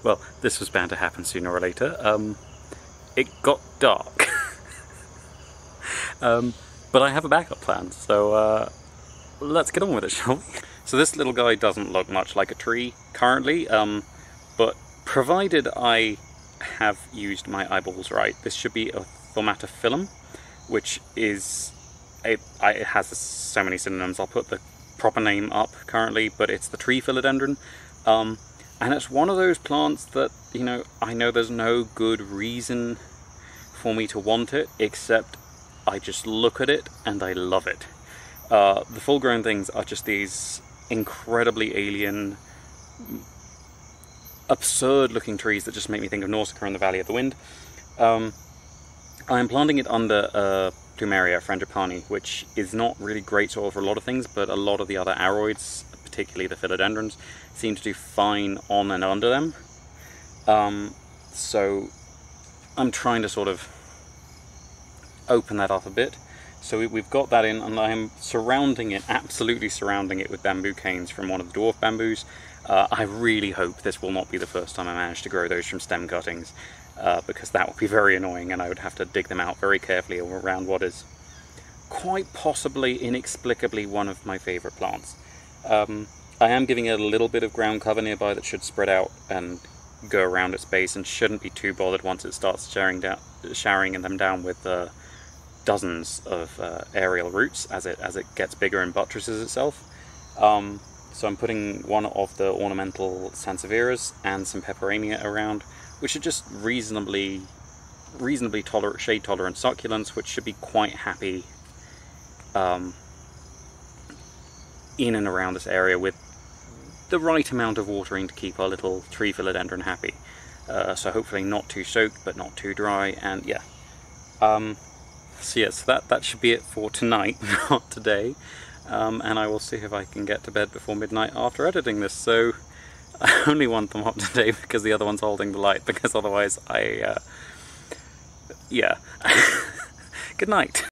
Well, this was bound to happen sooner or later. It got dark. But I have a backup plan, so let's get on with it, shall we? So this little guy doesn't look much like a tree currently, but provided I have used my eyeballs right, this should be a Thaumatophyllum, which is it has so many synonyms. I'll put the proper name up currently, but it's the tree philodendron, and it's one of those plants that, you know, I know there's no good reason for me to want it, except I just look at it and I love it. The full-grown things are just these incredibly alien, absurd-looking trees that just make me think of Nausicaa in the Valley of the Wind. I am planting it under Plumeria frangipani, which is not really great soil for a lot of things, but a lot of the other aroids, particularly the philodendrons, seem to do fine on and under them. So I'm trying to sort of open that up a bit. So we've got that in, and I'm surrounding it, absolutely surrounding it with bamboo canes from one of the dwarf bamboos. I really hope this will not be the first time I manage to grow those from stem cuttings, because that would be very annoying and I would have to dig them out very carefully around what is quite possibly, inexplicably, one of my favourite plants. I am giving it a little bit of ground cover nearby that should spread out and go around its base, and shouldn't be too bothered once it starts showering them down with dozens of aerial roots as it gets bigger and buttresses itself. So I'm putting one of the ornamental sansevieras and some peperamia around, which are just reasonably shade tolerant succulents, which should be quite happy in and around this area with the right amount of watering to keep our little tree philodendron happy. So hopefully not too soaked but not too dry, and yeah. So yes, that should be it for tonight, not today. And I will see if I can get to bed before midnight after editing this. So I only want them up today because the other one's holding the light, because otherwise yeah. Good night.